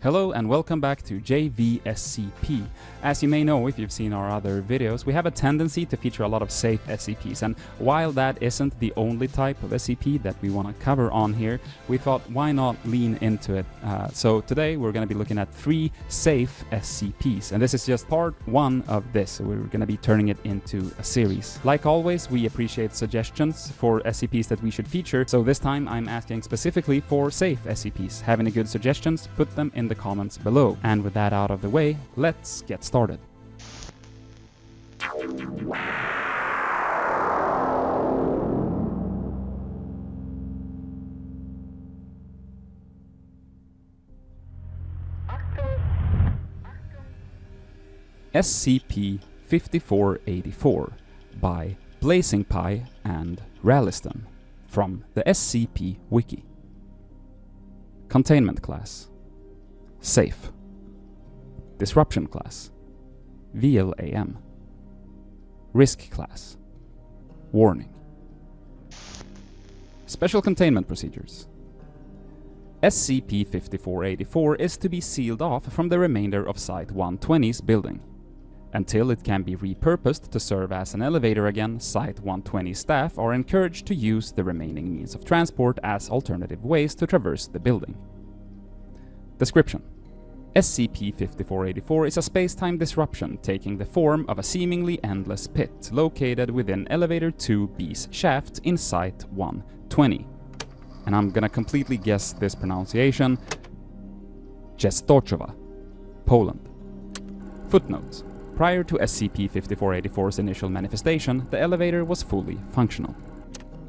Hello and welcome back to JVSCP. As you may know if you've seen our other videos, we have a tendency to feature a lot of safe SCPs, and while that isn't the only type of SCP that we want to cover on here, we thought why not lean into it. So today we're going to be looking at 3 safe SCPs, and this is just part 1 of this, so we're going to be turning it into a series. Like always, we appreciate suggestions for SCPs that we should feature, so this time I'm asking specifically for safe SCPs. Have any good suggestions? Put them in the comments below. And with that out of the way, let's get started. SCP-5484 by BlazingPie and Ralliston from the SCP Wiki. Containment class: Safe. Disruption class: VLAM. Risk class: Warning. Special containment procedures. SCP-5484 is to be sealed off from the remainder of Site-120's building. Until it can be repurposed to serve as an elevator again, Site-120 staff are encouraged to use the remaining means of transport as alternative ways to traverse the building. Description: SCP-5484 is a space-time disruption taking the form of a seemingly endless pit located within Elevator 2B's shaft in Site-120. And I'm gonna completely guess this pronunciation. Częstochowa, Poland. Footnotes: prior to SCP-5484's initial manifestation, the elevator was fully functional.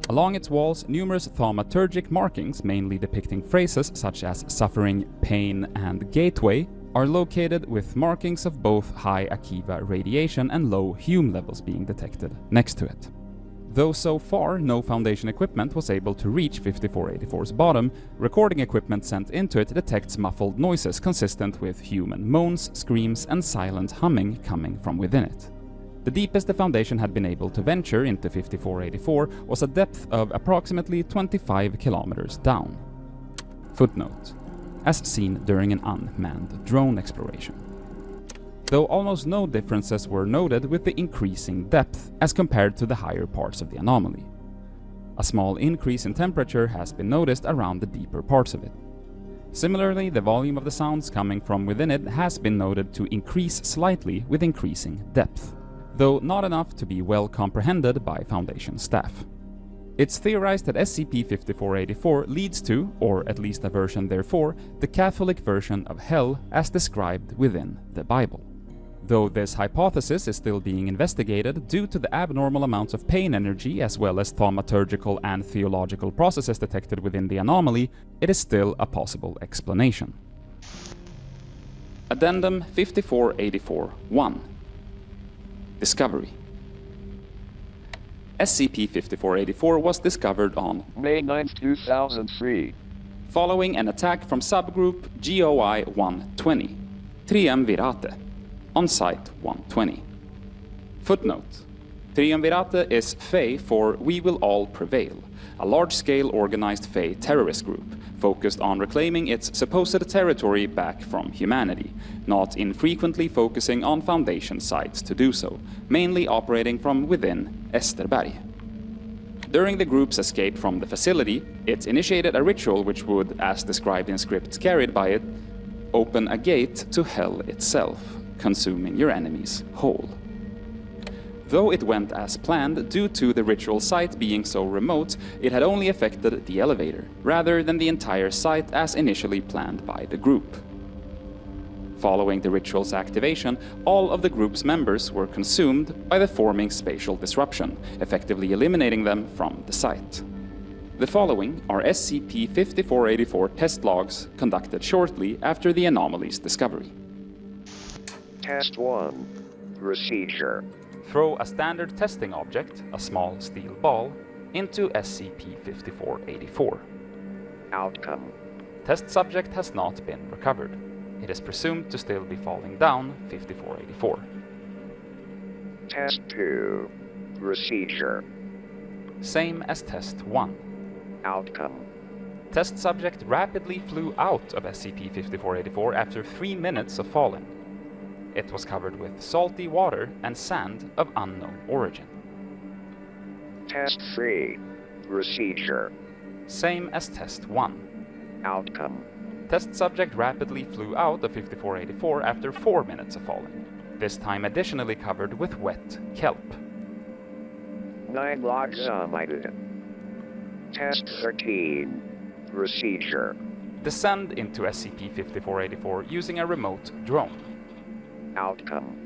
Along its walls, numerous thaumaturgic markings, mainly depicting phrases such as suffering, pain, and gateway, are located, with markings of both high Akiva radiation and low Hume levels being detected next to it. Though so far no Foundation equipment was able to reach 5484's bottom, recording equipment sent into it detects muffled noises consistent with human moans, screams, and silent humming coming from within it. The deepest the Foundation had been able to venture into 5484 was a depth of approximately 25 kilometers down. Footnote: as seen during an unmanned drone exploration. Though almost no differences were noted with the increasing depth as compared to the higher parts of the anomaly. A small increase in temperature has been noticed around the deeper parts of it. Similarly, the volume of the sounds coming from within it has been noted to increase slightly with increasing depth, though not enough to be well comprehended by Foundation staff. It's theorized that SCP-5484 leads to, or at least a version therefore, the Catholic version of Hell as described within the Bible. Though this hypothesis is still being investigated due to the abnormal amounts of pain energy as well as thaumaturgical and theological processes detected within the anomaly, it is still a possible explanation. Addendum 5484-1. Discovery. SCP-5484 was discovered on May 9, 2003. Following an attack from subgroup GOI-120, Triumvirate, on Site-120. Footnote: Triumvirate is Fey for We Will All Prevail, a large-scale organized Fey terrorist group focused on reclaiming its supposed territory back from humanity, not infrequently focusing on Foundation sites to do so, mainly operating from within Esterberg. During the group's escape from the facility, it initiated a ritual which would, as described in scripts carried by it, open a gate to hell itself, consuming your enemies whole. Though it went as planned, due to the ritual site being so remote, it had only affected the elevator, rather than the entire site as initially planned by the group. Following the ritual's activation, all of the group's members were consumed by the forming spatial disruption, effectively eliminating them from the site. The following are SCP-5484 test logs conducted shortly after the anomaly's discovery. Test 1. Procedure. Throw a standard testing object, a small steel ball, into SCP-5484. Outcome. Test subject has not been recovered. It is presumed to still be falling down 5484. Test 2. Procedure. Same as Test 1. Outcome. Test subject rapidly flew out of SCP-5484 after 3 minutes of falling. It was covered with salty water and sand of unknown origin. Test 3. Procedure. Same as Test 1. Outcome. Test subject rapidly flew out of 5484 after 4 minutes of falling, this time additionally covered with wet kelp. 9 logs omitted. Test 13. Procedure. Descend into SCP-5484 using a remote drone. Outcome.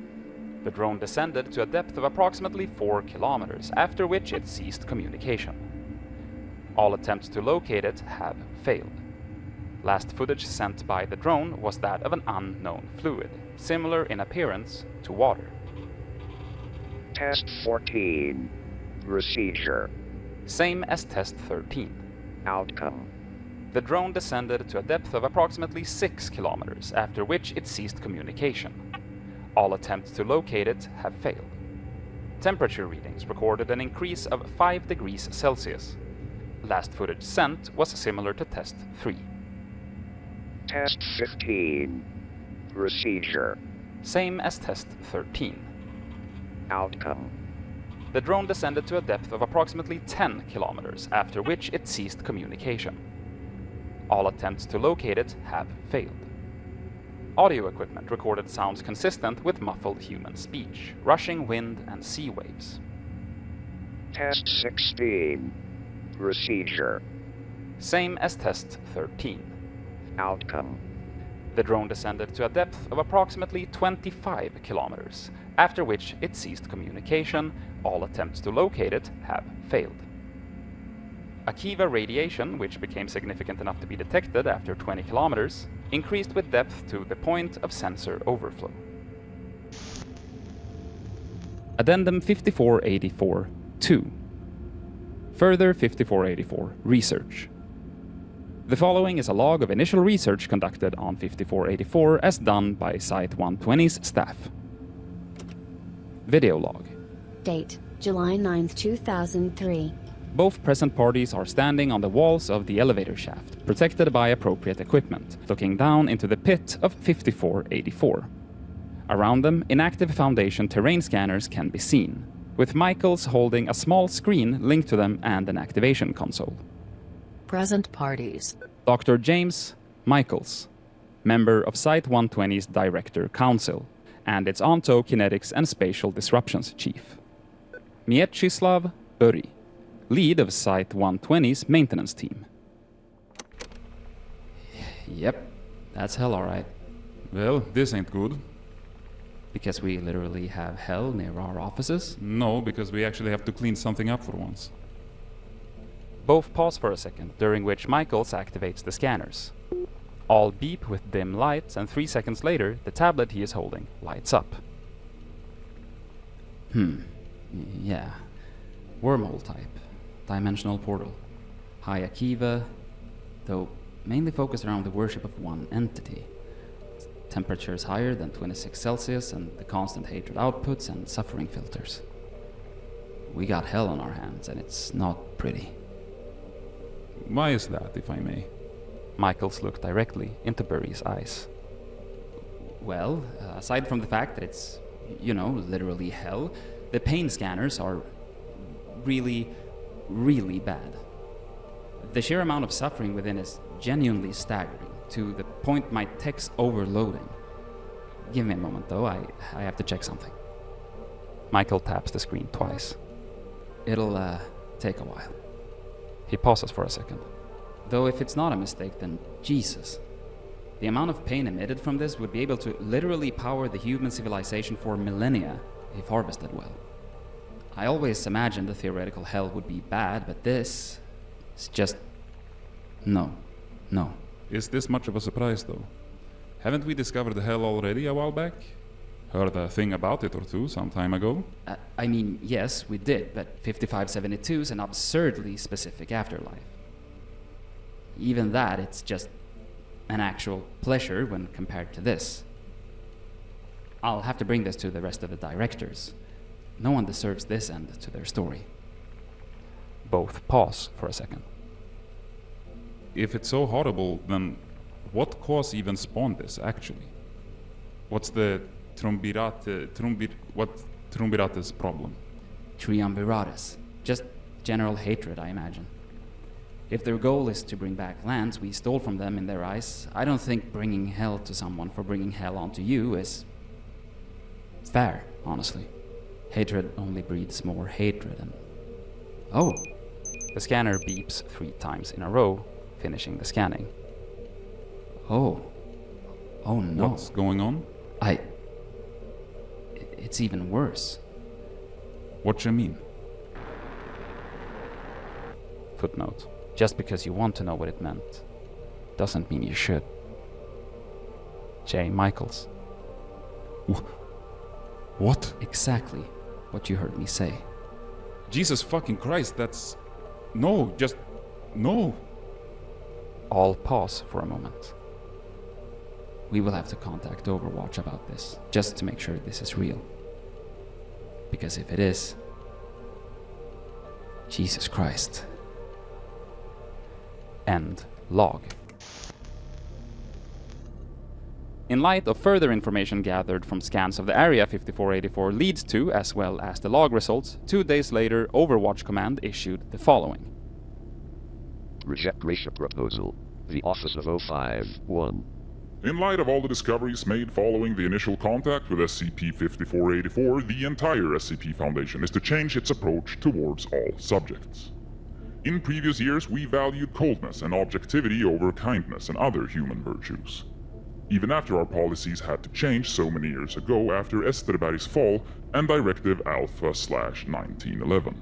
The drone descended to a depth of approximately 4 kilometers, after which it ceased communication. All attempts to locate it have failed. Last footage sent by the drone was that of an unknown fluid, similar in appearance to water. Test 14. Procedure. Same as Test 13. Outcome. The drone descended to a depth of approximately 6 kilometers, after which it ceased communication. All attempts to locate it have failed. Temperature readings recorded an increase of 5 degrees Celsius. Last footage sent was similar to Test 3. Test 15. Procedure. Same as Test 13. Outcome. The drone descended to a depth of approximately 10 kilometers, after which it ceased communication. All attempts to locate it have failed. Audio equipment recorded sounds consistent with muffled human speech, rushing wind and sea waves. Test 16. Procedure. Same as Test 13. Outcome. The drone descended to a depth of approximately 25 kilometers, after which it ceased communication. All attempts to locate it have failed. Akiva radiation, which became significant enough to be detected after 20 kilometers, increased with depth to the point of sensor overflow. Addendum 5484-2. Further 5484 research. The following is a log of initial research conducted on 5484 as done by Site-120's staff. Video log. Date, July 9th, 2003. Both present parties are standing on the walls of the elevator shaft, protected by appropriate equipment, looking down into the pit of 5484. Around them, inactive Foundation terrain scanners can be seen, with Michaels holding a small screen linked to them and an activation console. Present parties. Dr. James Michaels, member of Site-120's Director Council, and its Ontokinetics and Spatial Disruptions Chief. Mieczysław Uri, lead of Site-120's maintenance team. Yep, that's hell alright. Well, this ain't good. Because we literally have hell near our offices? No, because we actually have to clean something up for once. Both pause for a second, during which Michaels activates the scanners. All beep with dim lights, and 3 seconds later, the tablet he is holding lights up. Yeah. Wormhole type. Dimensional portal. High Akiva, though mainly focused around the worship of one entity. Temperatures higher than 26 Celsius, and the constant hatred outputs and suffering filters. We got hell on our hands, and it's not pretty. Why is that, if I may? Michaels looked directly into Burry's eyes. Well, aside from the fact that it's, literally hell, the pain scanners are really, really bad. The sheer amount of suffering within is genuinely staggering, to the point my tech's overloading. Give me a moment, though. I have to check something. Michael taps the screen twice. It'll take a while. He pauses for a second. Though if it's not a mistake, then Jesus. The amount of pain emitted from this would be able to literally power the human civilization for millennia if harvested well. I always imagined the theoretical hell would be bad, but this is just... No. Is this much of a surprise, though? Haven't we discovered hell already a while back? Heard a thing about it or two some time ago? I mean, yes, we did, but 5572 is an absurdly specific afterlife. Even that, it's just an actual pleasure when compared to this. I'll have to bring this to the rest of the directors. No one deserves this end to their story. Both pause for a second. if it's so horrible, then what cause even spawned this, actually? What's the Triumvirate's problem? Triumvirates. Just general hatred, I imagine. If their goal is to bring back lands we stole from them in their eyes, I don't think bringing hell to someone for bringing hell onto you is fair, honestly. Hatred only breeds more hatred and... Oh! The scanner beeps 3 times in a row, finishing the scanning. Oh. Oh no. What's going on? It's even worse. What you mean? Footnote. Just because you want to know what it meant doesn't mean you should. J. Michaels. What? Exactly what you heard me say. Jesus fucking Christ, that's... No, just... No. All pause for a moment. We will have to contact Overwatch about this, just to make sure this is real. Because if it is... Jesus Christ. End log. In light of further information gathered from scans of the Area 5484 leads to, as well as the log results, 2 days later Overwatch Command issued the following. Reject Gracia proposal. The Office of 051. In light of all the discoveries made following the initial contact with SCP-5484, the entire SCP Foundation is to change its approach towards all subjects. In previous years, we valued coldness and objectivity over kindness and other human virtues. Even after our policies had to change so many years ago after Esterberg's fall and Directive Alpha/1911.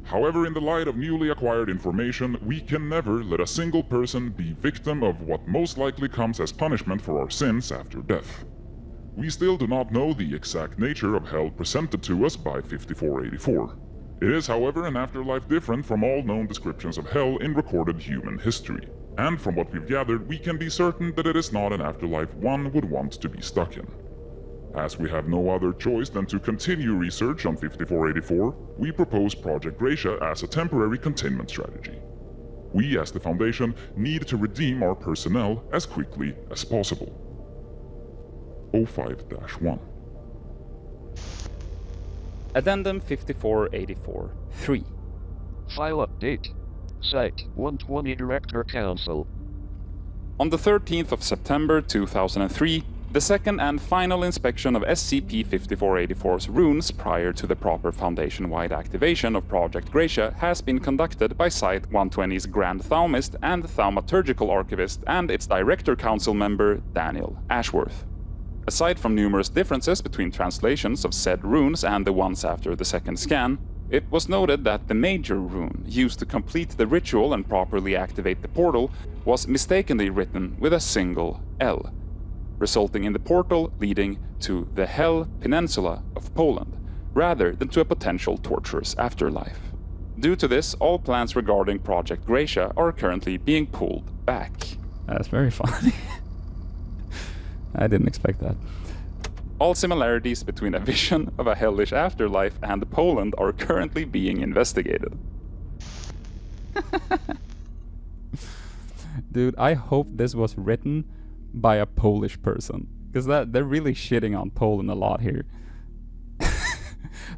However, in the light of newly acquired information, we can never let a single person be victim of what most likely comes as punishment for our sins after death. We still do not know the exact nature of hell presented to us by 5484. It is, however, an afterlife different from all known descriptions of hell in recorded human history. And from what we've gathered, we can be certain that it is not an afterlife one would want to be stuck in. As we have no other choice than to continue research on 5484, we propose Project Gracia as a temporary containment strategy. We, as the Foundation, need to redeem our personnel as quickly as possible. 05-1. Addendum 5484-3. File update. Site 120 Director Council. On the 13th of September 2003, the second and final inspection of SCP-5484's runes prior to the proper Foundation-wide activation of Project Gracia has been conducted by Site 120's Grand Thaumaturgist and Thaumaturgical Archivist and its Director Council member, Daniel Ashworth. Aside from numerous differences between translations of said runes and the ones after the second scan, it was noted that the major rune used to complete the ritual and properly activate the portal was mistakenly written with a single L, resulting in the portal leading to the Hell Peninsula of Poland, rather than to a potential torturous afterlife. Due to this, all plans regarding Project Gracia are currently being pulled back. That's very funny. I didn't expect that. All similarities between a vision of a hellish afterlife and Poland are currently being investigated. Dude, I hope this was written by a Polish person, because they're really shitting on Poland a lot here.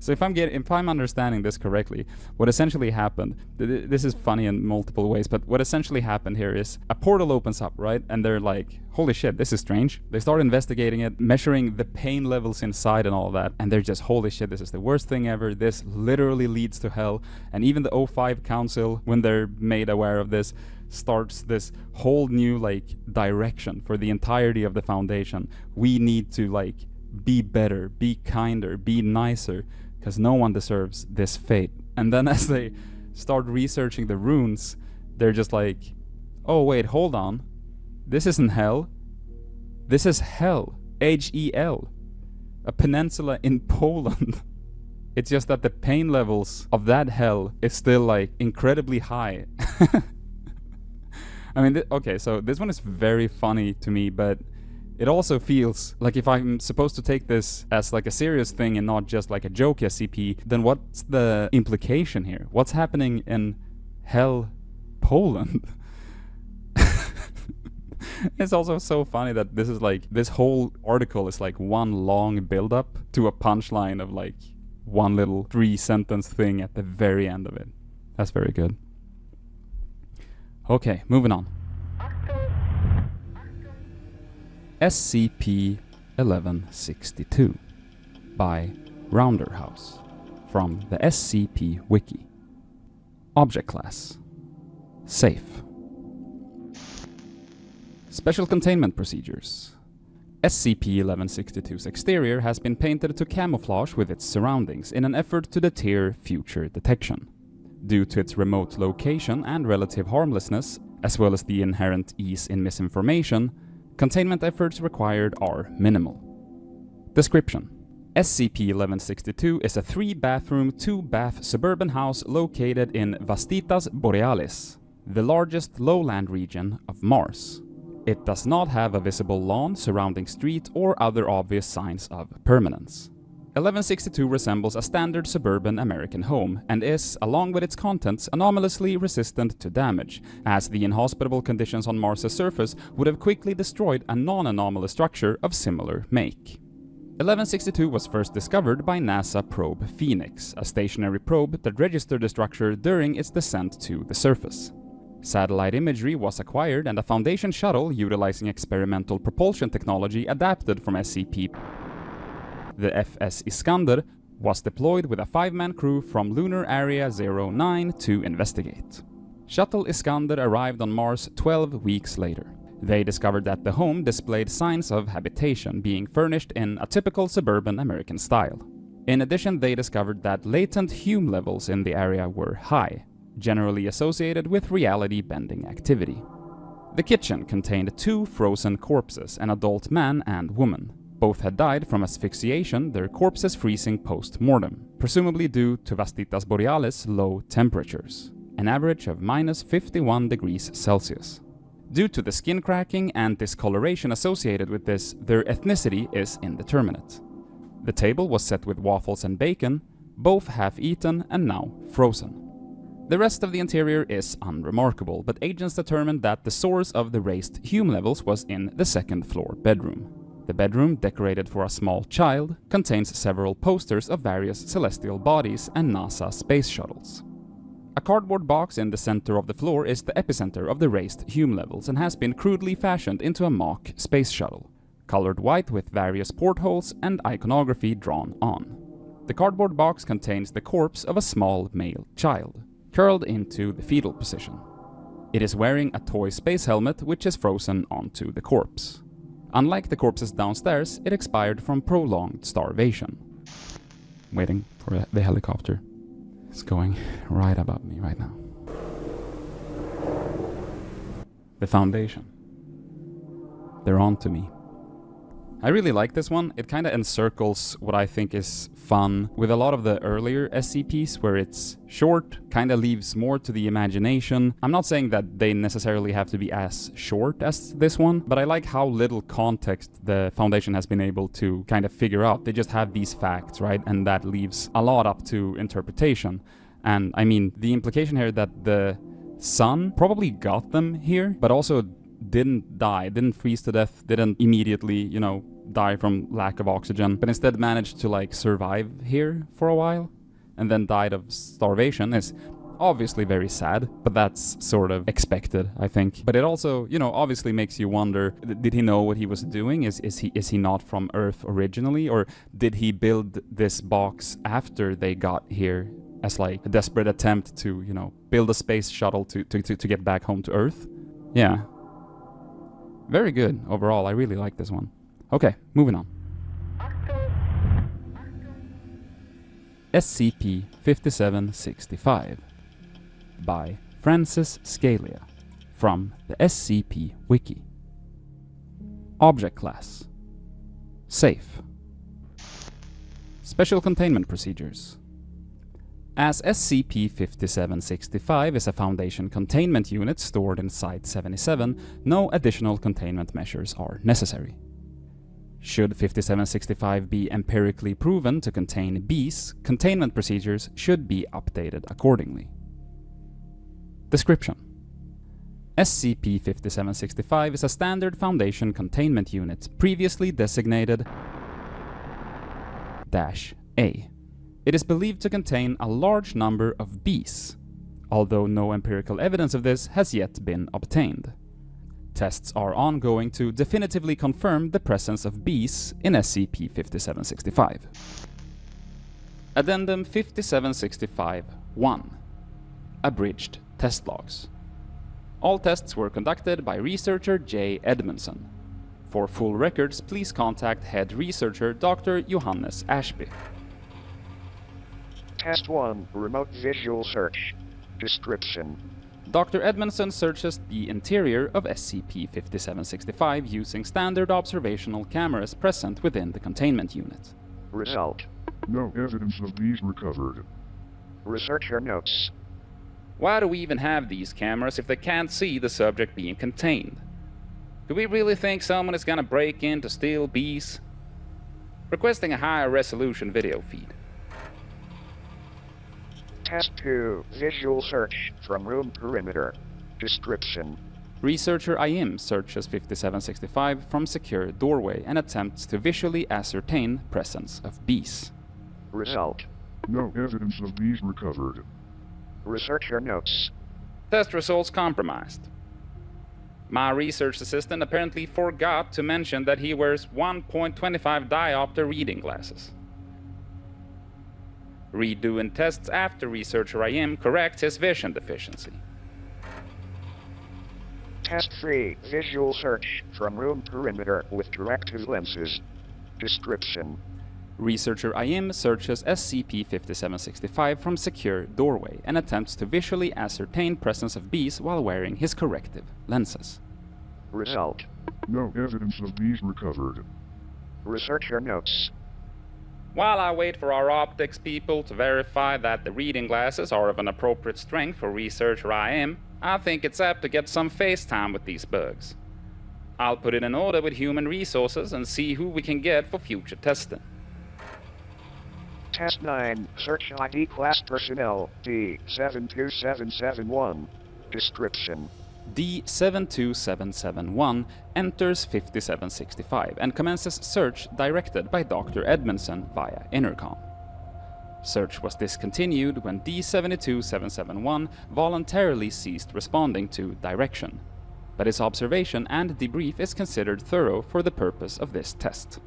So if I'm understanding this correctly, what essentially happened, this is funny in multiple ways, but what essentially happened here is a portal opens up, right? And they're like, holy shit, this is strange. They start investigating it, measuring the pain levels inside and all that, and they're just, holy shit, this is the worst thing ever. This literally leads to hell. And even the O5 Council, when they're made aware of this, starts this whole new direction for the entirety of the Foundation. We need to be better, be kinder, be nicer, because no one deserves this fate. And then as they start researching the runes, they're just like, oh wait, hold on, this isn't hell, this is hell, H-E-L, a peninsula in Poland. It's just that the pain levels of that hell is still incredibly high. I mean, okay, so this one is very funny to me, but it also feels like if I'm supposed to take this as a serious thing and not just a joke SCP, then what's the implication here? What's happening in hell Poland? It's also so funny that this is like, this whole article is like one long build-up to a punchline of like one little 3-sentence thing at the very end of it. That's very good. Okay, moving on. SCP-1162 by Rounderhouse from the SCP Wiki. Object Class: Safe. Special Containment Procedures. SCP-1162's exterior has been painted to camouflage with its surroundings in an effort to deter future detection. Due to its remote location and relative harmlessness, as well as the inherent ease in misinformation, containment efforts required are minimal. Description: SCP-1162 is a 3-bathroom, 2-bath suburban house located in Vastitas Borealis, the largest lowland region of Mars. It does not have a visible lawn, surrounding street, or other obvious signs of permanence. 1162 resembles a standard suburban American home and is, along with its contents, anomalously resistant to damage, as the inhospitable conditions on Mars' surface would have quickly destroyed a non-anomalous structure of similar make. 1162 was first discovered by NASA probe Phoenix, a stationary probe that registered the structure during its descent to the surface. Satellite imagery was acquired and a Foundation shuttle utilizing experimental propulsion technology adapted from SCP. The FS Iskander was deployed with a 5-man crew from Lunar Area 09 to investigate. Shuttle Iskander arrived on Mars 12 weeks later. They discovered that the home displayed signs of habitation, being furnished in a typical suburban American style. In addition, they discovered that latent Hume levels in the area were high, generally associated with reality-bending activity. The kitchen contained 2 frozen corpses, an adult man and woman. Both had died from asphyxiation, their corpses freezing post-mortem, presumably due to Vastitas Borealis' low temperatures, an average of -51 degrees Celsius. Due to the skin cracking and discoloration associated with this, their ethnicity is indeterminate. The table was set with waffles and bacon, both half-eaten and now frozen. The rest of the interior is unremarkable, but agents determined that the source of the raised Hume levels was in the second-floor bedroom. The bedroom, decorated for a small child, contains several posters of various celestial bodies and NASA space shuttles. A cardboard box in the center of the floor is the epicenter of the raised Hume levels and has been crudely fashioned into a mock space shuttle, colored white with various portholes and iconography drawn on. The cardboard box contains the corpse of a small male child, curled into the fetal position. It is wearing a toy space helmet which is frozen onto the corpse. Unlike the corpses downstairs, it expired from prolonged starvation. I'm waiting for the helicopter. It's going right above me right now. The Foundation. They're on to me. I really like this one. It kind of encircles what I think is fun with a lot of the earlier SCPs, where it's short, kind of leaves more to the imagination. I'm not saying that they necessarily have to be as short as this one, but I like how little context the Foundation has been able to kind of figure out. They just have these facts, right? And that leaves a lot up to interpretation. And I mean, the implication here that the sun probably got them here, but also didn't die, didn't freeze to death, didn't immediately, die from lack of oxygen, but instead managed to survive here for a while and then died of starvation is obviously very sad, but that's sort of expected, I think. But it also, obviously makes you wonder, did he know what he was doing? Is he not from Earth originally? Or did he build this box after they got here as a desperate attempt to, build a space shuttle to get back home to Earth? Yeah. Very good overall. I really like this one. Okay, moving on. SCP-5765 by Francis Scalia from the SCP Wiki. Object Class: Safe. Special Containment Procedures. As SCP-5765 is a Foundation containment unit stored in Site-77, no additional containment measures are necessary. Should 5765 be empirically proven to contain bees, containment procedures should be updated accordingly. Description: SCP-5765 is a standard Foundation containment unit, previously designated -A. It is believed to contain a large number of bees, although no empirical evidence of this has yet been obtained. Tests are ongoing to definitively confirm the presence of bees in SCP-5765. Addendum 5765-1. Abridged test logs. All tests were conducted by researcher J. Edmondson. For full records, please contact head researcher Dr. Johannes Ashby. Test 1, Remote Visual Search. Description. Dr. Edmondson searches the interior of SCP-5765 using standard observational cameras present within the containment unit. Result. No evidence of these recovered. Researcher notes. Why do we even have these cameras if they can't see the subject being contained? Do we really think someone is gonna break in to steal bees? Requesting a higher resolution video feed. Test 2, Visual Search from room perimeter. Description. Researcher IM searches 5765 from secure doorway and attempts to visually ascertain presence of bees. Result. No evidence of these recovered. Researcher notes. Test results compromised. My research assistant apparently forgot to mention that he wears 1.25 diopter reading glasses. Redoing tests after researcher IM corrects his vision deficiency. Test 3, Visual Search from room perimeter with directive lenses. Description. Researcher IM searches SCP-5765 from secure doorway and attempts to visually ascertain presence of bees while wearing his corrective lenses. Result. No evidence of these recovered. Researcher notes. While I wait for our optics people to verify that the reading glasses are of an appropriate strength for researcher IM, I think it's apt to get some face time with these bugs. I'll put it in order with human resources and see who we can get for future testing. Test 9, Search ID Class Personnel, D72771. Description. D72771 enters 5765 and commences search directed by Dr. Edmondson via intercom. Search was discontinued when D72771 voluntarily ceased responding to direction, but his observation and debrief is considered thorough for the purpose of this test.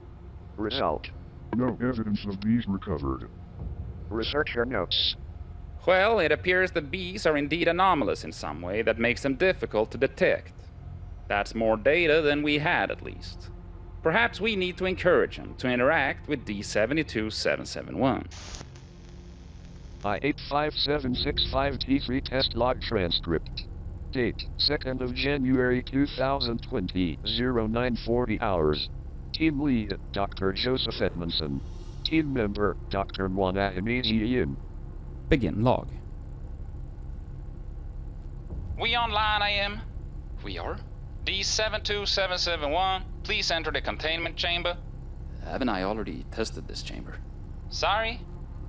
Result. No evidence of these recovered. Researcher notes. Well, it appears the bees are indeed anomalous in some way that makes them difficult to detect. That's more data than we had, at least. Perhaps we need to encourage them to interact with D72771. I-85765T3 test log transcript. Date, 2nd of January 2020, 0940 hours. Team lead, Dr. Joseph Edmondson. Team member, Dr. Mwana Emizian. Begin log. We online, IM? We are. D72771, please enter the containment chamber. Haven't I already tested this chamber? Sorry?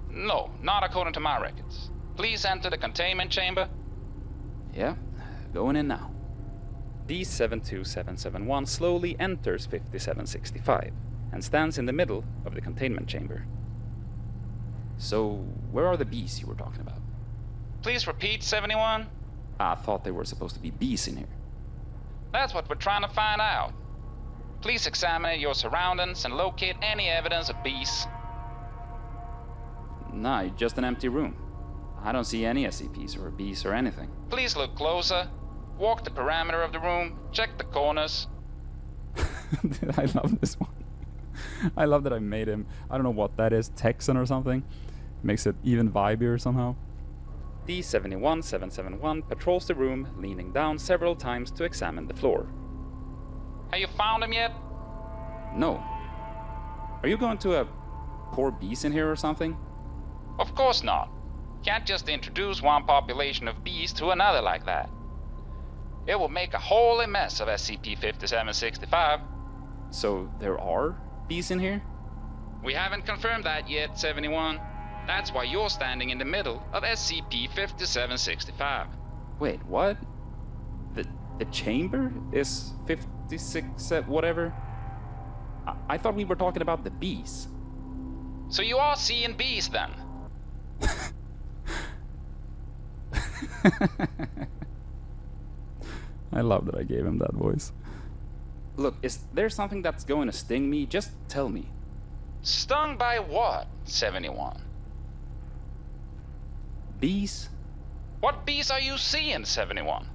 No, not according to my records. Please enter the containment chamber. Yeah, going in now. D72771 slowly enters 5765 and stands in the middle of the containment chamber. So, where are the bees you were talking about? Please repeat, 71. I thought there were supposed to be bees in here. That's what we're trying to find out. Please examine your surroundings and locate any evidence of bees. Nah, just an empty room. I don't see any SCPs or bees or anything. Please look closer. Walk the perimeter of the room. Check the corners. I love this one. I love that I made him, I don't know what that is, Texan or something. Makes it even vibier somehow. D71771 patrols the room, leaning down several times to examine the floor. Have you found him yet? No. Are you going to pour bees in here or something? Of course not. Can't just introduce one population of bees to another like that. It will make a holy mess of SCP-5765. So there are bees in here? We haven't confirmed that yet, 71. That's why you're standing in the middle of SCP-5765. Wait, what? The chamber is 56, whatever. I thought we were talking about the bees. So you are seeing bees then? I love that I gave him that voice. Look, is there something that's going to sting me? Just tell me. Stung by what, 71? Bees? What bees are you seeing, 71?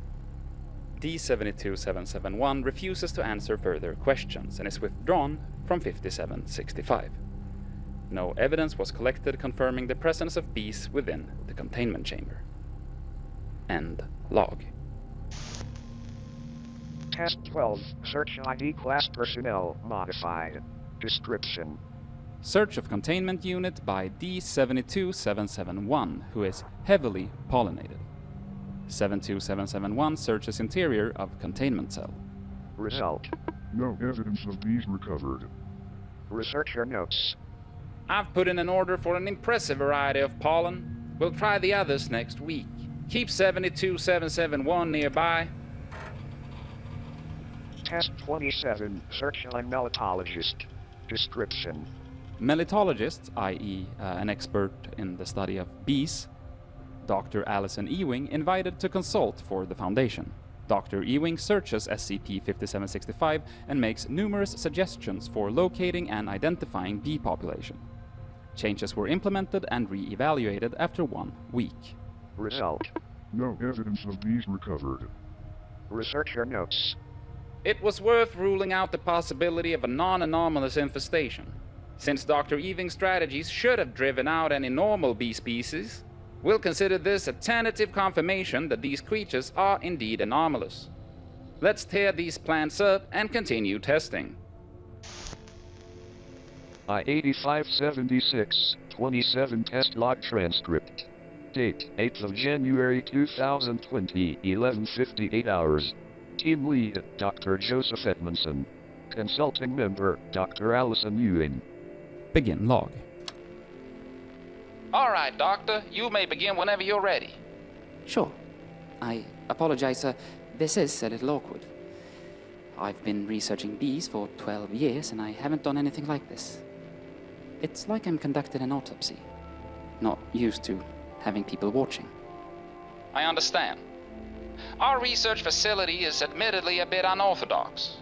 D72771 refuses to answer further questions and is withdrawn from 5765. No evidence was collected confirming the presence of bees within the containment chamber. End log. Test 12, Search ID Class Personnel Modified. Description. Search of containment unit by D72771, who is heavily pollinated. 72771 searches interior of containment cell. Result. No evidence of bees recovered. Researcher notes. I've put in an order for an impressive variety of pollen. We'll try the others next week. Keep 72771 nearby. Test 27, Search on Melitologist. Description. Melitologist, i.e. An expert in the study of bees, Dr. Alison Ewing invited to consult for the Foundation. Dr. Ewing searches SCP-5765 and makes numerous suggestions for locating and identifying bee population. Changes were implemented and re-evaluated after 1 week. Result. No evidence of bees recovered. Researcher notes. It was worth ruling out the possibility of a non-anomalous infestation. Since Dr. Ewing's strategies should have driven out any normal bee species, we'll consider this a tentative confirmation that these creatures are indeed anomalous. Let's tear these plants up and continue testing. I-8576, 27 test log transcript. Date, 8th of January 2020, 11:58 hours. Team lead, Dr. Joseph Edmondson. Consulting member, Dr. Alison Ewing. Begin log. All right, Doctor, you may begin whenever you're ready. Sure. I apologize, sir. This is a little awkward. I've been researching bees for 12 years, and I haven't done anything like this. It's like I'm conducting an autopsy. Not used to having people watching. I understand. Our research facility is admittedly a bit unorthodox.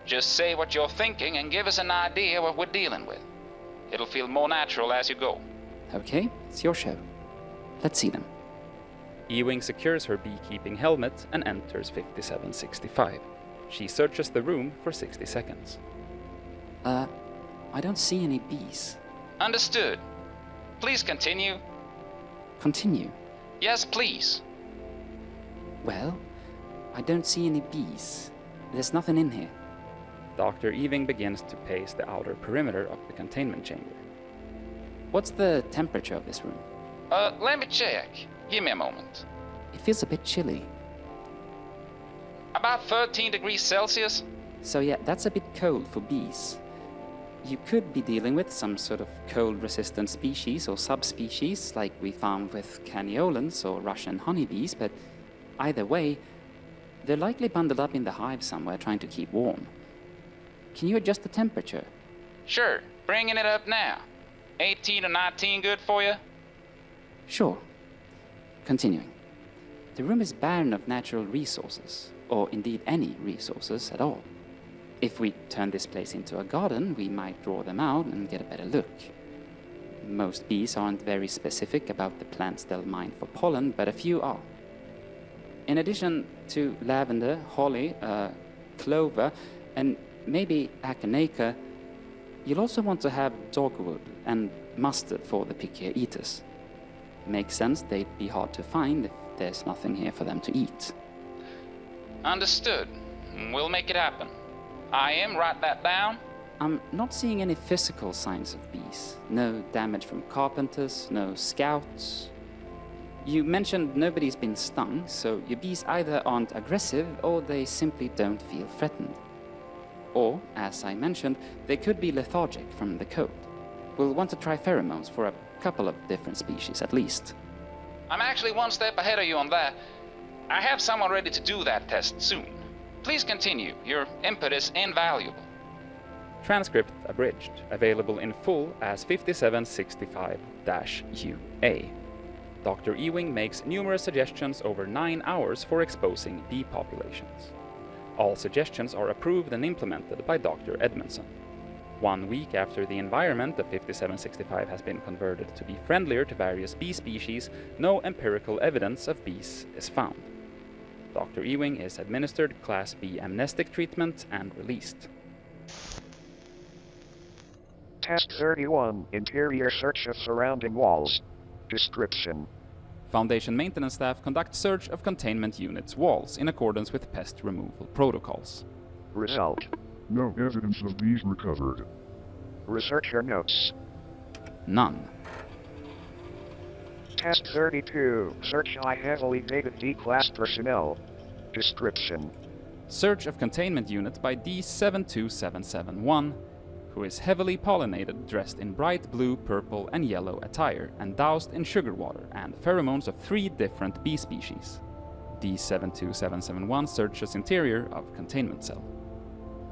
Just say what you're thinking and give us an idea what we're dealing with. It'll feel more natural as you go. Okay, it's your show. Let's see them. Ewing secures her beekeeping helmet and enters 5765. She searches the room for 60 seconds. I don't see any bees. Understood. Please continue. Continue. Yes, please. Well, I don't see any bees. There's nothing in here. Dr. Ewing begins to pace the outer perimeter of the containment chamber. What's the temperature of this room? Let me check. Give me a moment. It feels a bit chilly. About 13 degrees Celsius. So yeah, that's a bit cold for bees. You could be dealing with some sort of cold-resistant species or subspecies, like we found with Caniolans or Russian honeybees, but either way, they're likely bundled up in the hive somewhere trying to keep warm. Can you adjust the temperature? Sure, bringing it up now. 18 or 19 good for you? Sure. Continuing. The room is barren of natural resources, or indeed any resources at all. If we turn this place into a garden, we might draw them out and get a better look. Most bees aren't very specific about the plants they'll mine for pollen, but a few are. In addition to lavender, holly, clover, and maybe aconacea, you'll also want to have dogwood and mustard for the pickier eaters. Makes sense they'd be hard to find if there's nothing here for them to eat. Understood. We'll make it happen. Write that down. I'm not seeing any physical signs of bees. No damage from carpenters, no scouts. You mentioned nobody's been stung, so your bees either aren't aggressive or they simply don't feel threatened. Or, as I mentioned, they could be lethargic from the cold. We'll want to try pheromones for a couple of different species at least. I'm actually one step ahead of you on that. I have someone ready to do that test soon. Please continue. Your input is invaluable. Transcript abridged, available in full as 5765-UA. Dr. Ewing makes numerous suggestions over 9 hours for exposing bee populations. All suggestions are approved and implemented by Dr. Edmondson. 1 week after the environment of 5765 has been converted to be friendlier to various bee species, no empirical evidence of bees is found. Dr. Ewing is administered Class B amnestic treatment and released. Task 31, Interior Search of Surrounding Walls. Description. Foundation maintenance staff conduct search of containment units' walls in accordance with pest removal protocols. Result. No evidence of bees recovered. Researcher notes. None. Task 32, Search high heavily dated D-Class personnel. Description. Search of containment unit by D72771, who is heavily pollinated, dressed in bright blue, purple, and yellow attire, and doused in sugar water and pheromones of 3 different bee species. D72771 searches interior of containment cell.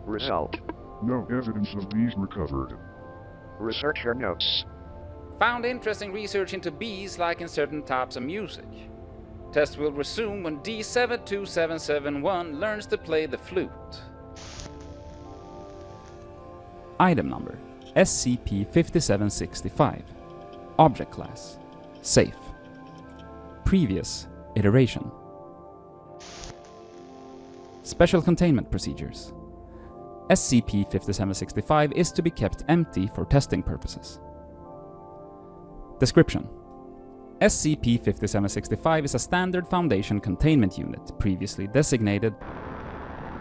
Result. No evidence of bees recovered. Researcher notes. Found interesting research into bees like in certain types of music. Test will resume when D72771 learns to play the flute. Item number SCP-5765. Object class Safe. Previous iteration. Special containment procedures. SCP-5765 is to be kept empty for testing purposes. Description. SCP-5765 is a standard Foundation containment unit, previously designated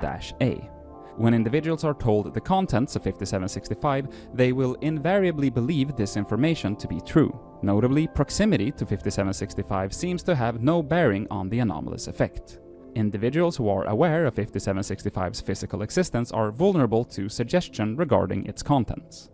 -A. When individuals are told the contents of 5765, they will invariably believe this information to be true. Notably, proximity to 5765 seems to have no bearing on the anomalous effect. Individuals who are aware of 5765's physical existence are vulnerable to suggestion regarding its contents.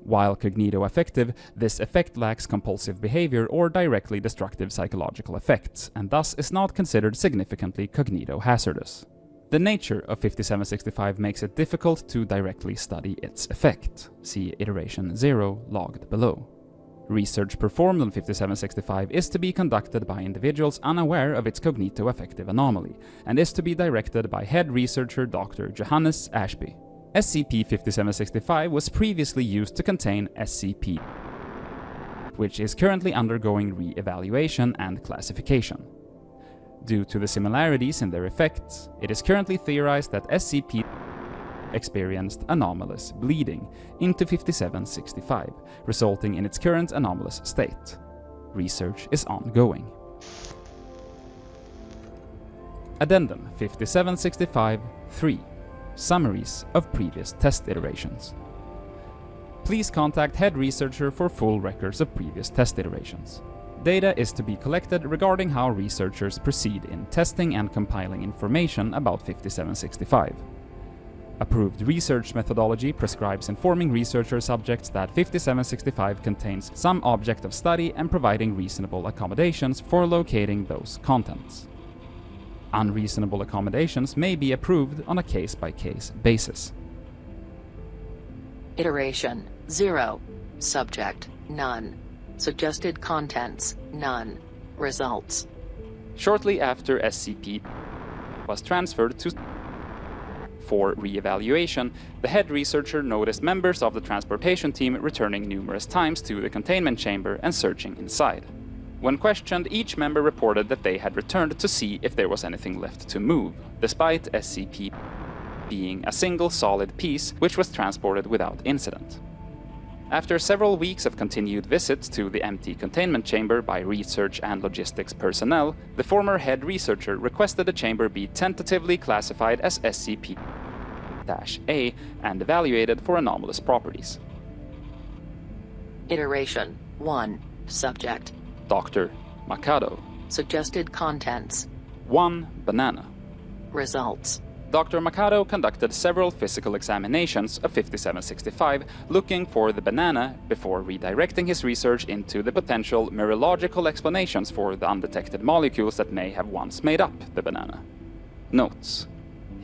While cognito-affective, this effect lacks compulsive behavior or directly destructive psychological effects, and thus is not considered significantly cognito-hazardous. The nature of 5765 makes it difficult to directly study its effect. See Iteration 0 logged below. Research performed on 5765 is to be conducted by individuals unaware of its cognito-affective anomaly, and is to be directed by head researcher Dr. Johannes Ashby. SCP-5765 was previously used to contain SCP, which is currently undergoing re-evaluation and classification. Due to the similarities in their effects, it is currently theorized that SCP experienced anomalous bleeding into 5765, resulting in its current anomalous state. Research is ongoing. Addendum 5765-3. Summaries of previous test iterations. Please contact head researcher for full records of previous test iterations. Data is to be collected regarding how researchers proceed in testing and compiling information about 5765. Approved research methodology prescribes informing researcher subjects that 5765 contains some object of study and providing reasonable accommodations for locating those contents. Unreasonable accommodations may be approved on a case-by-case basis. Iteration 0. Subject none. Suggested contents none. Results. Shortly after SCP was transferred to for re-evaluation, the head researcher noticed members of the transportation team returning numerous times to the containment chamber and searching inside. When questioned, each member reported that they had returned to see if there was anything left to move, despite SCP being a single solid piece which was transported without incident. After several weeks of continued visits to the empty containment chamber by research and logistics personnel, the former head researcher requested the chamber be tentatively classified as SCP-A and evaluated for anomalous properties. Iteration 1. Subject Dr. Mikado. Suggested contents 1 banana. Results. Dr. Mikado conducted several physical examinations of 5765, looking for the banana before redirecting his research into the potential mirological explanations for the undetected molecules that may have once made up the banana. Notes.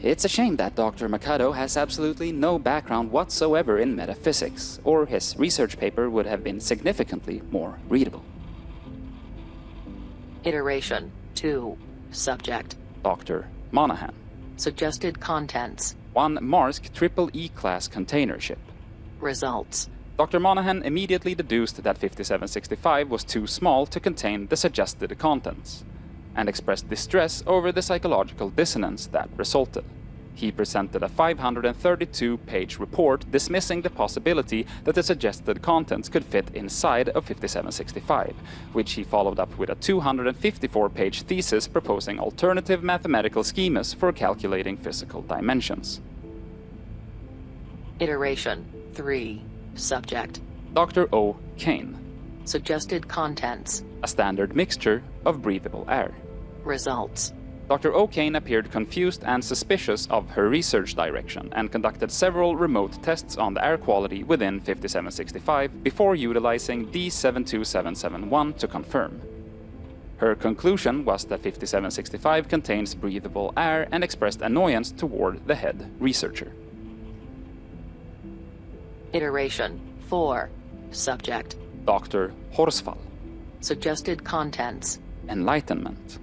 It's a shame that Dr. Mikado has absolutely no background whatsoever in metaphysics, or his research paper would have been significantly more readable. Iteration 2. Subject. Dr. Monahan. Suggested contents. 1 Marsk Triple E class container ship. Results. Dr. Monahan immediately deduced that 5765 was too small to contain the suggested contents, and expressed distress over the psychological dissonance that resulted. He presented a 532-page report dismissing the possibility that the suggested contents could fit inside of 5765, which he followed up with a 254-page thesis proposing alternative mathematical schemas for calculating physical dimensions. Iteration 3. Subject. Dr. O. Kane. Suggested contents. A standard mixture of breathable air. Results. Dr. O'Kane appeared confused and suspicious of her research direction and conducted several remote tests on the air quality within 5765 before utilizing D72771 to confirm. Her conclusion was that 5765 contains breathable air and expressed annoyance toward the head researcher. Iteration 4. Subject. Dr. Horsfall. Suggested contents. Enlightenment.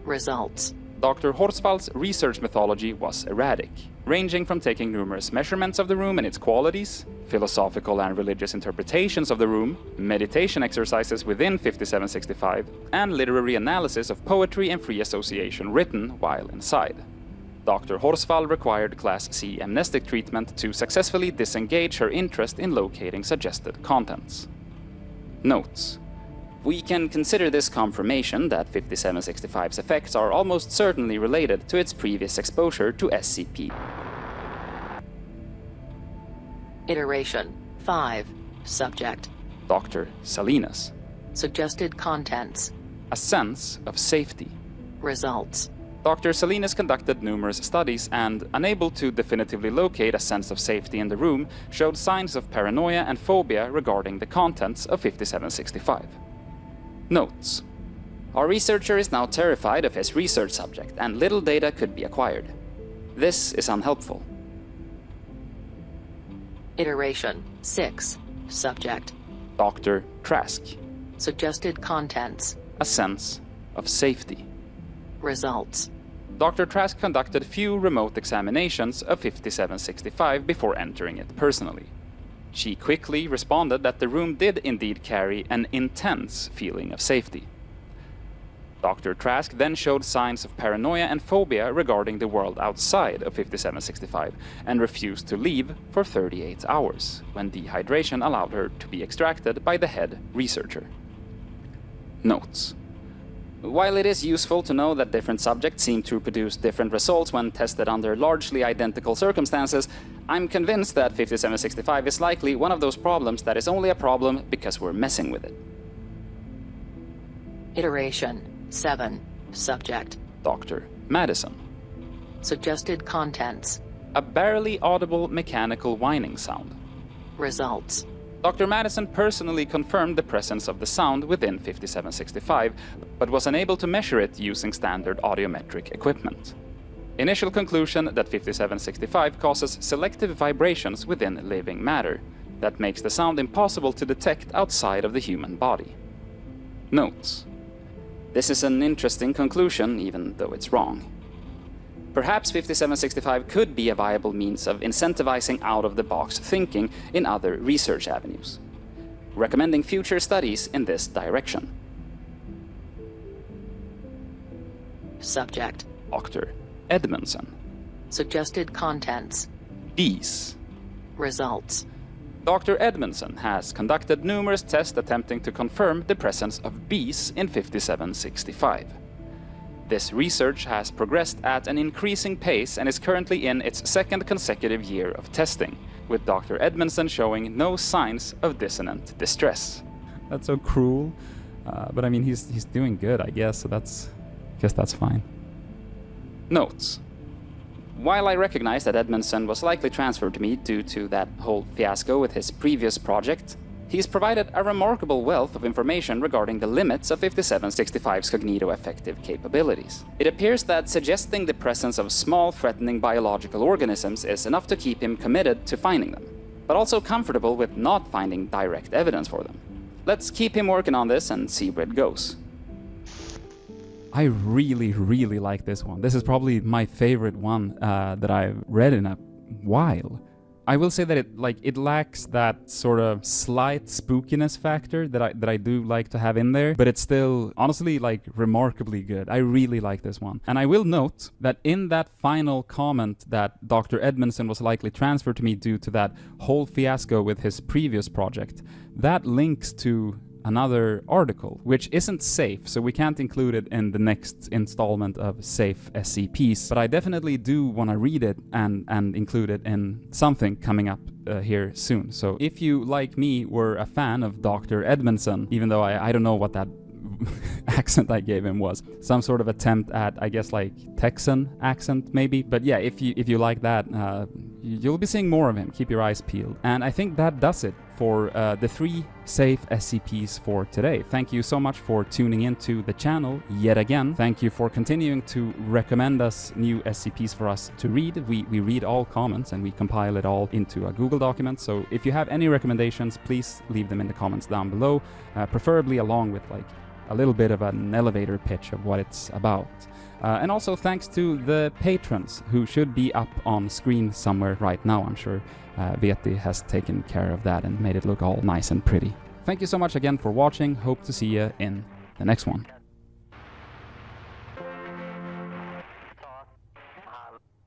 Results. Dr. Horsfall's research methodology was erratic, ranging from taking numerous measurements of the room and its qualities, philosophical and religious interpretations of the room, meditation exercises within 5765, and literary analysis of poetry and free association written while inside. Dr. Horsfall required Class C amnestic treatment to successfully disengage her interest in locating suggested contents. Notes. We can consider this confirmation that 5765's effects are almost certainly related to its previous exposure to SCP. Iteration 5. Subject. Dr. Salinas. Suggested contents. A sense of safety. Results. Dr. Salinas conducted numerous studies and, unable to definitively locate a sense of safety in the room, showed signs of paranoia and phobia regarding the contents of 5765. Notes. Our researcher is now terrified of his research subject, and little data could be acquired. This is unhelpful. Iteration 6. Subject. Dr. Trask. Suggested contents. A sense of safety. Results. Dr. Trask conducted few remote examinations of 5765 before entering it personally. She quickly responded that the room did indeed carry an intense feeling of safety. Dr. Trask then showed signs of paranoia and phobia regarding the world outside of 5765 and refused to leave for 38 hours, when dehydration allowed her to be extracted by the head researcher. Notes. While it is useful to know that different subjects seem to produce different results when tested under largely identical circumstances, I'm convinced that 5765 is likely one of those problems that is only a problem because we're messing with it. Iteration 7. Subject. Dr. Madison. Suggested contents. A barely audible mechanical whining sound. Results. Dr. Madison personally confirmed the presence of the sound within 5765, but was unable to measure it using standard audiometric equipment. Initial conclusion that 5765 causes selective vibrations within living matter that makes the sound impossible to detect outside of the human body. Notes. This is an interesting conclusion, even though it's wrong. Perhaps 5765 could be a viable means of incentivizing out-of-the-box thinking in other research avenues, recommending future studies in this direction. Subject. Dr. Edmondson. Suggested contents. Bees. Results. Dr. Edmondson has conducted numerous tests attempting to confirm the presence of bees in 5765. This research has progressed at an increasing pace and is currently in its second consecutive year of testing, with Dr. Edmondson showing no signs of dissonant distress. That's so cruel, but I mean he's doing good, I guess. So that's fine. Notes. While I recognize that Edmondson was likely transferred to me due to that whole fiasco with his previous project, He's provided a remarkable wealth of information regarding the limits of 5765's cognito-affective capabilities. It appears that suggesting the presence of small threatening biological organisms is enough to keep him committed to finding them, but also comfortable with not finding direct evidence for them. Let's keep him working on this and see where it goes. I really, really like this one. This is probably my favorite one that I've read in a while. I will say that it lacks that sort of slight spookiness factor that I do like to have in there, but it's still honestly like remarkably good. I really like this one. And I will note that in that final comment that Dr. Edmondson was likely transferred to me due to that whole fiasco with his previous project, that links to another article, which isn't safe, so we can't include it in the next installment of Safe SCPs, but I definitely do want to read it and include it in something coming up here soon. So if you, like me, were a fan of Dr. Edmondson, even though I don't know what that accent I gave him was, some sort of attempt at, I guess, like Texan accent maybe, but yeah, if you like that, you'll be seeing more of him. Keep your eyes peeled. And I think that does it for the 3 Safe SCPs for today. Thank you so much for tuning into the channel yet again. Thank you for continuing to recommend us new SCPs for us to read. We read all comments and we compile it all into a Google document, so if you have any recommendations, please leave them in the comments down below, preferably along with like a little bit of an elevator pitch of what it's about. And also thanks to the patrons who should be up on screen somewhere right now. I'm sure Veeti has taken care of that and made it look all nice and pretty. Thank you so much again for watching. Hope to see you in the next one.